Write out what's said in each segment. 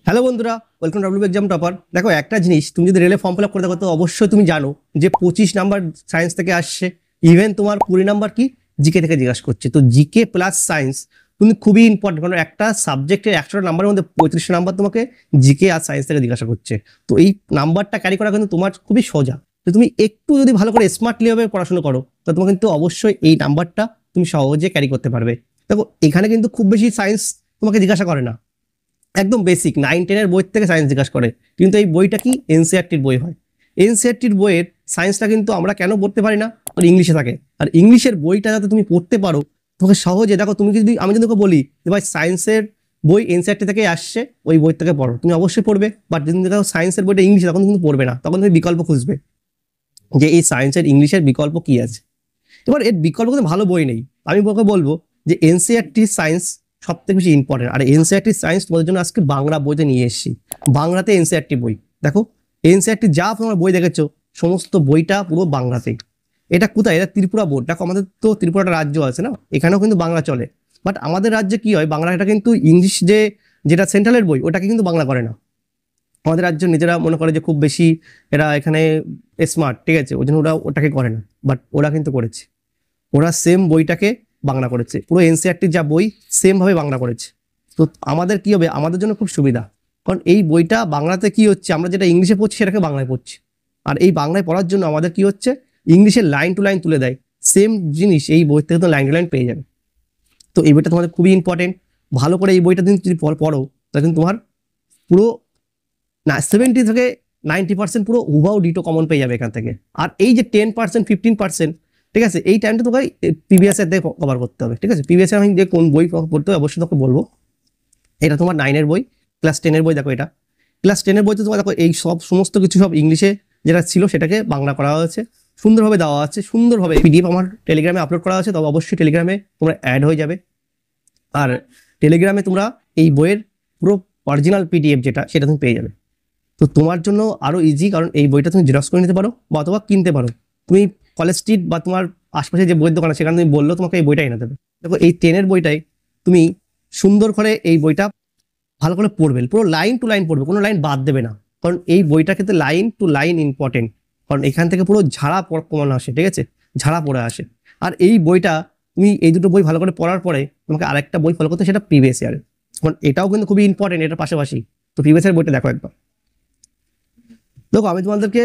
Hello বন্ধুরা, welcome W exam topper. দেখো একটা জিনিস, তুমি যদি রেলে ফর্ম ফিল আপ করে দেখো তো অবশ্যই তুমি জানো যে 25 নাম্বার সায়েন্স থেকে আসছে। ইভেন তোমার 20 নাম্বার কি জিকে থেকে জিজ্ঞাসা করছে। তো জিকে প্লাস সায়েন্স কিন্তু খুবই ইম্পর্টেন্ট, কারণ একটা সাবজেক্টের 100টা নাম্বারের মধ্যে 35টা নাম্বার তোমাকে জিকে আর সায়েন্স থেকে জিজ্ঞাসা করছে। তো এই নাম্বারটা ক্যারি করা কিন্তু তোমার খুবই সোজা। তো তুমি একটু যদি ভালো করে স্মার্টলি ভাবে পড়াশোনা করো তো তোমার কিন্তু অবশ্যই এই নাম্বারটা তুমি সহজে ক্যারি করতে পারবে। দেখো এখানে কিন্তু খুব বেশি সায়েন্স তোমাকে জিজ্ঞাসা করে না, একদম বেসিক 9-10 বই থেকে সায়েন্স জিজ্ঞাসা করে। কিন্তু এই বইটা কি এনসিইআরটির বই হয়। এনসিইআরটির বইয়ের সায়েন্সটা কিন্তু আমরা কেন পড়তে পারি না, আর ইংলিশে থাকে। আর ইংলিশের বইটা যাতে তুমি পড়তে পারো তোমাকে সহজে, দেখো তুমি যদি, আমি যদি বলি যে ভাই সায়েন্সের বই এনসিইআরটি থেকে আসছে, ওই বই থেকে পড়ো, তুমি অবশ্যই পড়বে। বাট যদি দেখো সায়েন্সের বইটা ইংলিশে, তখন কিন্তু পড়বে না, তখন তুমি বিকল্প খুঁজবে যে এই সায়েন্সের ইংলিশের বিকল্প কি আছে। এবার এর বিকল্প কিন্তু ভালো বই নেই। আমি ওকে বলবো যে এনসিইআরটি সায়েন্স সব থেকে বেশি ইম্পর্টেন্ট। আর এনসিইআরটি সায়েন্স তোমাদের জন্য আজকে বাংলা বইতে নিয়ে এসেছি। বাংলাতে এনসিইআরটি বই দেখো, এনসিইআরটি যা তোমরা বই দেখেছো সমস্ত বইটা পুরো বাংলাতে। এটা কোথায়? এটা ত্রিপুরা বোর্ড। দেখো আমাদের তো ত্রিপুরাটা রাজ্য আছে না, এখানেও কিন্তু বাংলা চলে। বাট আমাদের রাজ্যে কি হয়, বাংলাটা কিন্তু ইংলিশ যেটা সেন্ট্রালের বই ওটাকে কিন্তু বাংলা করে না। আমাদের রাজ্য নিজেরা মনে করে যে খুব বেশি এরা এখানে স্মার্ট, ঠিক আছে, ওই জন্য ওরা ওটাকে করে না। বাট ওরা কিন্তু করেছে, ওরা সেম বইটাকে বাংলা করেছে। পুরো এনসিইআরটির যা বই সেম ভাবে বাংলা করেছে। তো আমাদের কি হবে, আমাদের জন্য খুব সুবিধা, কারণ এই বইটা বাংলাতে কি হচ্ছে, আমরা যেটা ইংলিশে পড়ছি সেটাকে বাংলায় পড়ছি। আর এই বাংলায় পড়ার জন্য আমাদের কি হচ্ছে, ইংলিশের লাইন টু লাইন তুলে দেয়। সেম জিনিস এই বই থেকে তো লাইন টু লাইন পেয়ে যাবে। তো এই বইটা তোমাদের খুবই ইম্পর্টেন্ট। ভালো করে এই বইটা যদি পড়ো তাহলে কিন্তু তোমার পুরো 70 থেকে 90% পুরো হুবাও ডিটো কমন পেয়ে যাবে এখান থেকে। আর এই যে 10% 15%, ঠিক আছে, এই টাইমটা তোকে প্রিভিয়াস ইয়ার দিয়ে কভার করতে হবে। ঠিক আছে, প্রিভিয়াস ইয়ার আমি যে কোন বই পড়তে হবে অবশ্যই তোকে বলবো। এটা তোমার 9-এর বই, ক্লাস 10-এর বই। দেখো এটা ক্লাস 10-এর বইতে তোমার দেখো এই সমস্ত কিছু সব ইংলিশে যেটা ছিল সেটাকে বাংলা করা হয়েছে, সুন্দরভাবে দেওয়া আছে, সুন্দরভাবে পিডিএফ আমার টেলিগ্রামে আপলোড করা আছে। তবে অবশ্যই টেলিগ্রামে তোমরা অ্যাড হয়ে যাবে। আর টেলিগ্রামে তোমরা এই বইয়ের পুরো অরিজিনাল পিডিএফ যেটা সেটা তুমি পেয়ে যাবে। তো তোমার জন্য আরো ইজি, কারণ এই বইটা তুমি জেরক্স করে নিতে পারো বা অথবা কিনতে পারো। তুমি কলেজ স্ট্রিট বা তোমার আশপাশে যে বইয়ের দোকান আছে সেখানে তুমি বললো তোমাকে এই বইটা এনে দেবে। দেখো এই 10-এর বইটাই তুমি সুন্দর করে এই বইটা ভালো করে পড়বে, পুরো লাইন টু লাইন পড়বে, কোনো লাইন বাদ দেবে না। কারণ এই বইটা ক্ষেত্রে লাইন টু লাইন ইম্পর্টেন্ট, কারণ এখান থেকে পুরো ঝাড়া প্রমাণ আসে, ঠিক আছে, ঝাড়া পড়ে আসে। আর এই বইটা তুমি এই দুটো বই ভালো করে পড়ার পরে তোমাকে আরেকটা বই ফলো করতে, সেটা প্রিভিয়াস ইয়ার। কারণ এটাও কিন্তু খুবই ইম্পর্টেন্ট এটার পাশাপাশি। তো প্রিভিয়াস ইয়ার বইটা দেখো একবার। দেখো আমি তোমাদেরকে,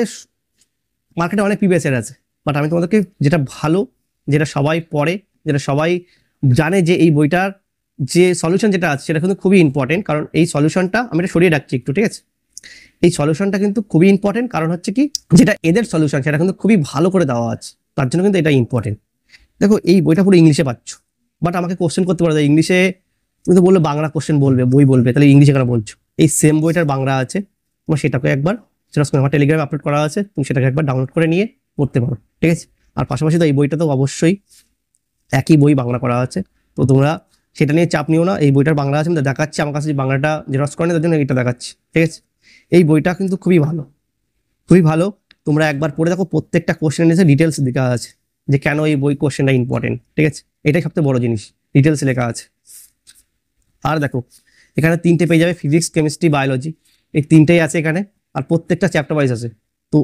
মার্কেটে অনেক প্রিভিয়াস ইয়ার আছে, বাট আমি তোমাদেরকে যেটা ভালো, যেটা সবাই পড়ে, যেটা সবাই জানে, যে এই বইটার যে সলিউশন যেটা আছে সেটা কিন্তু খুবই ইম্পর্টেন্ট। কারণ এই সলিউশনটা আমি এটা সরিয়ে রাখছি একটু, ঠিক আছে, এই সলিউশনটা কিন্তু খুবই ইম্পর্টেন্ট। কারণ হচ্ছে কি, যেটা এদের সলিউশন সেটা কিন্তু খুবই ভালো করে দেওয়া আছে, তার জন্য কিন্তু এটা ইম্পর্টেন্ট। দেখো এই বইটা পুরো ইংলিশে পাচ্ছ, বাট আমাকে কোশ্চেন করতে পারো ইংলিশে, তুমি তো বললে বাংলা কোশ্চেন বলবে, বই বলবে, তাহলে ইংলিশে কেন বলছো? এই সেম বইটার বাংলা আছে, তোমার সেটাকে একবার জেরক্স করে আমার টেলিগ্রামে আপলোড করা আছে, তুমি সেটাকে একবার ডাউনলোড করে নিয়ে পড়তে পারো, ঠিক আছে। আর পাশাপাশি তো এই বইটা তো অবশ্যই একই বই বাংলা করা আছে, তো তোমরা সেটা নিয়ে চাপ নিও না। এই বইটার বাংলা আছে, আমি দেখাচ্ছি, আমার কাছে বাংলাটা জেরক্স করে নিয়ে তার জন্য এটা দেখাচ্ছি, ঠিক আছে। এই বইটা কিন্তু খুবই ভালো, খুবই ভালো। তোমরা একবার পড়ে দেখো, প্রত্যেকটা কোশ্চেন নিচে ডিটেলস লেখা আছে যে কেন এই বই কোশ্চেনটা ইম্পর্টেন্ট, ঠিক আছে, এটাই সবচেয়ে বড় জিনিস, ডিটেলস লেখা আছে। আর দেখো এখানে 3টে পেয়ে যাবে, ফিজিক্স, কেমিস্ট্রি, বায়োলজি, এই 3টেই আছে এখানে। আর প্রত্যেকটা চ্যাপ্টার ওয়াইজ আছে। তো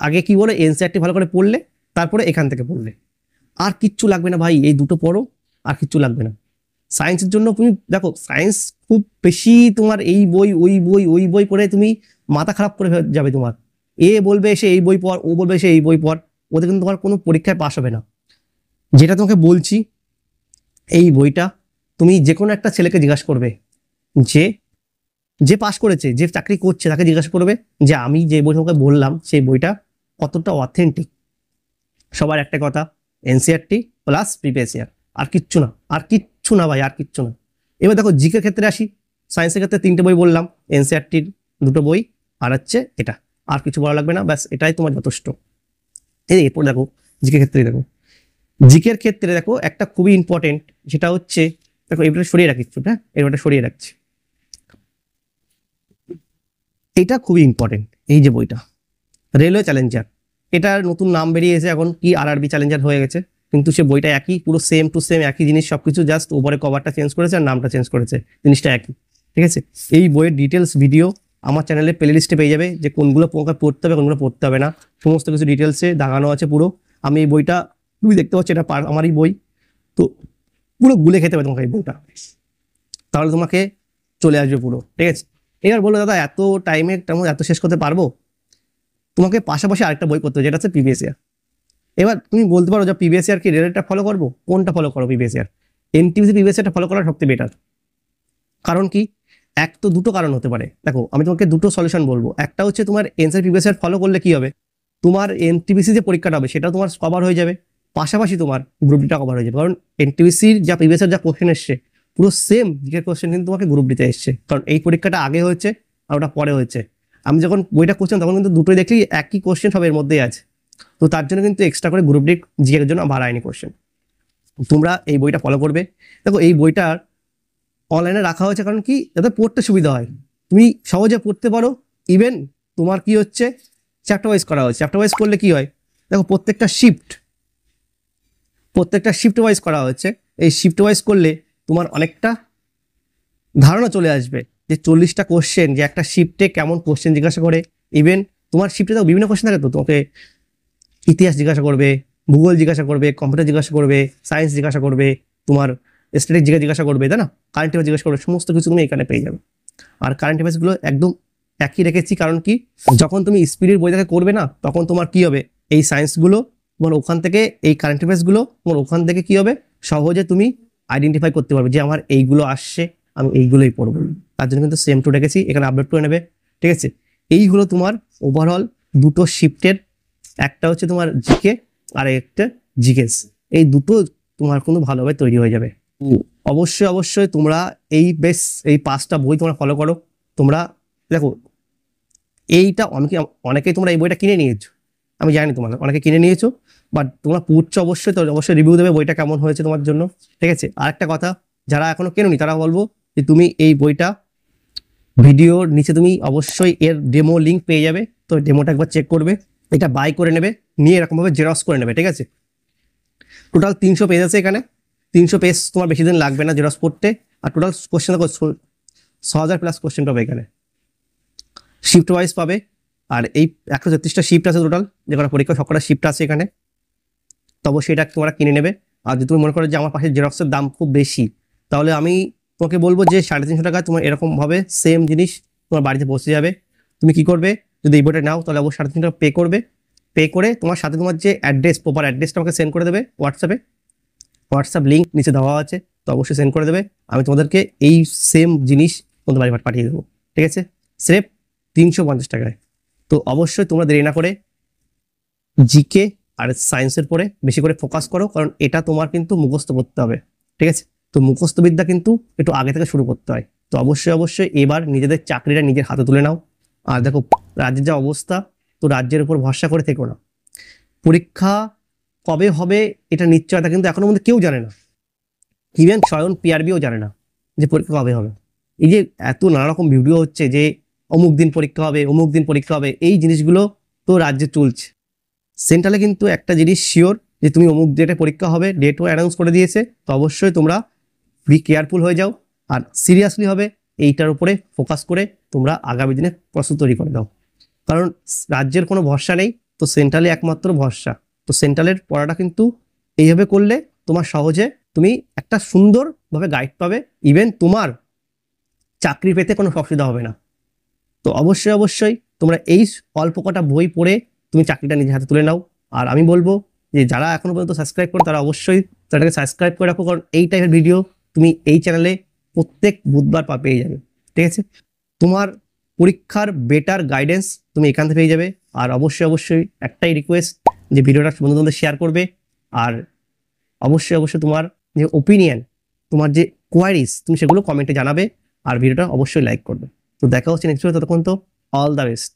আগে কি বলে, এনসিইআরটি ভালো করে পড়লে তারপরে এখান থেকে পড়লে আর কিচ্ছু লাগবে না ভাই, এই দুটো পড়ো, আর কিচ্ছু লাগবে না। সায়েন্সের জন্য তুমি দেখো, সায়েন্স খুব বেশি তোমার এই বই ওই বই ওই বই পড়ে তুমি মাথা খারাপ করে যাবে তোমার। এ বলবে সে এই বই পড়, ও বলবে সে এই বই পড়, ওদের কিন্তু তোমার কোনো পরীক্ষায় পাস হবে না। যেটা তোমাকে বলছি, এই বইটা তুমি যে কোনো একটা ছেলেকে জিজ্ঞাসা করবে, যে যে পাস করেছে, যে চাকরি করছে, তাকে জিজ্ঞাসা করবে যে আমি যে বই তোমাকে বললাম সেই বইটা কতটা অথেন্টিক। সবার একটা কথা, এনসিইআরটি প্লাস প্রিভিয়াস ইয়ার, আর কিচ্ছু না, আর কিচ্ছু না ভাই, আর কিচ্ছু না। এবার দেখো জিকের ক্ষেত্রে আসি। সায়েন্সের ক্ষেত্রে 3টে বই বললাম, এনসিইআরটির 2টো বই, আর হচ্ছে এটা, আর কিছু বলা লাগবে না, ব্যাস এটাই তোমার যথেষ্ট। এরপর দেখো জিকের ক্ষেত্রে, দেখো জিকের ক্ষেত্রে দেখো একটা খুবই ইম্পর্টেন্ট, যেটা হচ্ছে, দেখো এবারে সরিয়ে রাখি একটু, হ্যাঁ এবারে সরিয়ে রাখছি। এটা খুবই ইম্পর্টেন্ট, এই যে বইটা রেলওয়ে চ্যালেঞ্জার, এটার নতুন নাম বেরিয়েছে এখন, কি আরআরবি চ্যালেঞ্জার হয়ে গেছে, কিন্তু সে বইটা একই, পুরো সেম টু সেম একই জিনিস, সবকিছু জাস্ট উপরে কভারটা চেঞ্জ করেছে আর নামটা চেঞ্জ করেছে, জিনিসটা একই। ঠিক আছে। এই বইয়ের ডিটেলস ভিডিও আমার চ্যানেলে প্লে লিস্টে পেয়ে যাবে, যে কোনগুলো পড়তে হবে কোনগুলো পড়তে হবে না, সমস্ত কিছু ডিটেলসে দাগানো আছে পুরো। আমি এই বইটা তুমি দেখতে পাচ্ছ, এটা আমারই বই, তো পুরো গুলে খেতে হবে তোমাকে এই বইটা, তাহলে তোমাকে চলে আসবে পুরো, ঠিক আছে। এবার বললো দাদা এত টাইমে তেমন এত শেষ করতে পারবো, তোমাকে পাশাপাশি আরেকটা বই করতে হবে, যেটা হচ্ছে প্রিভিয়াস ইয়ার। এবার তুমি বলতে পারো যে প্রিভিয়াস ইয়ার কি রেলেরটা ফলো করবো, কোনটা ফলো করো প্রিভিয়াস ইয়ার? এনটিপিসি প্রিভিয়াস ইয়ারটা ফলো করা সবথেকে বেটার। কারণ কি, এক তো দুটো কারণ হতে পারে। দেখো আমি তোমাকে দুটো সলিউশন বলবো। একটা হচ্ছে তোমার এনসিআর প্রিভিয়াস ইয়ার ফলো করলে কি হবে, তোমার এনটিপিসি যে পরীক্ষাটা হবে সেটা তোমার কভার হয়ে যাবে, পাশাপাশি তোমার গ্রুপ ডিটা কভার হয়ে যাবে। কারণ এনটিপিসির যা প্রিভিয়াস ইয়ার যা কোশ্চেন এসছে পুরো সেম জিকে কোশ্চেন কিন্তু তোমাকে গ্রুপ ডিতে এসছে, কারণ এই পরীক্ষাটা আগে হয়েছে আর ওটা পরে হয়েছে। আমি যখন বইটা করছিলাম তখন কিন্তু দুটোই দেখি একই কোশ্চেন সব এর মধ্যেই আছে, তো তার জন্য কিন্তু এক্সট্রা করে গ্রুপ ডি জিকের জন্য বাড়ায়নি কোশ্চেন। তোমরা এই বইটা ফলো করবে। দেখো এই বইটার অনলাইনে রাখা হয়েছে কারণ কি, যাতে পড়তে সুবিধা হয়, তুমি সহজে পড়তে পারো। ইভেন তোমার কি হচ্ছে, চ্যাপ্টার ওয়াইজ করা হয়েছে। চ্যাপ্টার ওয়াইজ করলে কি হয়, দেখো প্রত্যেকটা শিফট ওয়াইজ করা হয়েছে। এই শিফট ওয়াইজ করলে তোমার অনেকটা ধারণা চলে আসবে যে 40টা কোশ্চেন, যে একটা শিফটে কেমন কোশ্চেন জিজ্ঞাসা করে। ইভেন তোমার শিফটে তো বিভিন্ন কোশ্চেন থাকে, তো তোমাকে ইতিহাস জিজ্ঞাসা করবে, ভূগোল জিজ্ঞাসা করবে, কম্পিউটার জিজ্ঞাসা করবে, সায়েন্স জিজ্ঞাসা করবে, তোমার স্ট্যাটিস্টিক্স জিজ্ঞাসা করবে, তাই না, কারেন্ট অ্যাফেয়ার্স জিজ্ঞাসা করবে, সমস্ত কিছু তুমি এখানে পেয়ে যাবে। আর কারেন্ট অ্যাফেয়ার্সগুলো একদম একই রেখেছি, কারণ কি, যখন তুমি স্পিডের বই থেকে করবে না, তখন তোমার কি হবে, এই সায়েন্সগুলো তোমার ওখান থেকে, এই কারেন্ট অ্যাফেয়ার্সগুলো তোমার ওখান থেকে কি হবে, সহজে তুমি আইডেন্টিফাই করতে পারবে যে আমার এইগুলো আসছে, আমি এইগুলোই পড়বো। তার জন্য কিন্তু সেম টু রেখেছি, এখানে আপডেট করে নেবে, ঠিক আছে। এই হলো তোমার ওভারঅল দুটো শিফটের, একটা হচ্ছে তোমার জিকে আর একটা জিকেস, এই দুটো তোমার কিন্তু ভালোভাবে তৈরি হয়ে যাবে। অবশ্যই তোমরা এই 5টা বই তোমরা ফলো করো। তোমরা দেখো এইটা অনেকেই তোমরা এই বইটা কিনে নিয়েছো, আমি জানি তোমরা অনেকে কিনে নিয়েছো, বাট তোমরা পড়ছো অবশ্যই, তো অবশ্যই রিভিউ দেবে বইটা কেমন হয়েছে তোমার জন্য, ঠিক আছে। আর একটা কথা, যারা এখনো কেনোনি তারা বলবো যে তুমি এই বইটা ভিডিওর নিচে তুমি অবশ্যই এর ডেমো লিঙ্ক পেয়ে যাবে, তো ডেমোটা একবার চেক করবে, এটা বাই করে নেবে, নিয়ে এরকমভাবে জেরক্স করে নেবে, ঠিক আছে। টোটাল 300 পেজ আছে এখানে, 300 পেজ তোমার বেশি দিন লাগবে না জেরক্স করতে। আর টোটাল কোশ্চেন 6000+ কোশ্চেন পাবে এখানে, শিফট ওয়াইজ পাবে। আর এই 133টা শিফট আছে টোটাল, যেখানে পরীক্ষা সবকটা শিফট আছে এখানে, তো অবশ্যই এটা তোমরা কিনে নেবে। আর যদি তুমি মনে করো যে আমার পাশে জেরক্সের দাম খুব বেশি, তাহলে আমি তোমাকে বলবো যে 350 টাকায় তোমার এরকমভাবে সেম জিনিস তোমার বাড়িতে পৌঁছে যাবে। তুমি কি করবে, যদি এই বইটা নাও তাহলে অবশ্যই 350 টাকা পে করবে। পে করে তোমার সাথে তোমার যে অ্যাড্রেস, প্রপার অ্যাড্রেসটা আমাকে সেন্ড করে দেবে হোয়াটসঅ্যাপ লিঙ্ক নিচে দেওয়া আছে, তো অবশ্যই সেন্ড করে দেবে। আমি তোমাদেরকে এই সেম জিনিস তোমাদের বাড়ি পাঠিয়ে দেবো, ঠিক আছে, স্রেফ 350 টাকায়। তো অবশ্যই তোমরা দেরি না করে জিকে আর সায়েন্সের পরে বেশি করে ফোকাস করো, কারণ এটা তোমার কিন্তু মুখস্থ করতে হবে, ঠিক আছে। তো মুখস্থ বিদ্যা কিন্তু একটু আগে থেকে শুরু করতে হয়। তো অবশ্যই এবার নিজেদের চাকরিটা নিজের হাতে তুলে নাও। আর দেখো রাজ্যের যা অবস্থা, তো রাজ্যের উপর ভরসা করে থেকো না। পরীক্ষা কবে হবে এটা নিশ্চয়তা কিন্তু এখনো মধ্যে কেউ জানে না, ইভেন স্বয়ং পিআরবিও জানে না যে পরীক্ষা কবে হবে। এই যে এত নানা রকম ভিডিও হচ্ছে যে অমুক দিন পরীক্ষা হবে, এই জিনিসগুলো তো রাজ্যে চলছে। সেন্ট্রালে কিন্তু একটা জিনিস শিওর, যে তুমি অমুক ডেটে পরীক্ষা হবে, ডেটও অ্যানাউন্স করে দিয়েছে। তো অবশ্যই তোমরা বি কেয়ারফুল হয়ে যাও, আর সিরিয়াসলি হবে এইটার উপরে ফোকাস করে তোমরা আগামী দিনে প্রস্তুত তৈরি করে দাও। কারণ রাজ্যের কোনো ভরসা নেই, তো সেন্ট্রালে একমাত্র ভরসা। তো সেন্ট্রালের পড়াটা কিন্তু এইভাবে করলে তোমার সহজে তুমি একটা সুন্দরভাবে গাইড পাবে, ইভেন তোমার চাকরি পেতে কোনো অসুবিধা হবে না। তো অবশ্যই তোমরা এই অল্প কটা বই পড়ে তুমি চাকরিটা নিজের হাতে তুলে নাও। আর আমি বলবো যে যারা এখনো পর্যন্ত সাবস্ক্রাইব করে তারা অবশ্যই চ্যানেলটাকে সাবস্ক্রাইব করে রাখো, কারণ এই টাইপের ভিডিও তুমি এই চ্যানেলে প্রত্যেক বুধবার পেয়ে যাবে, ঠিক আছে। তোমার পরীক্ষার বেটার গাইডেন্স তুমি এখান থেকে পেয়ে যাবে। আর অবশ্যই একটাই রিকোয়েস্ট, যে ভিডিওটা বন্ধুদের শেয়ার করবে। আর অবশ্যই তোমার যে ওপিনিয়ন, তোমার যে কোয়ারিজ, তুমি সেগুলো কমেন্টে জানাবে। আর ভিডিওটা অবশ্যই লাইক করবে। তো দেখা হচ্ছে নেক্সট ভিডিও, ততক্ষণ তো অল দ্য বেস্ট।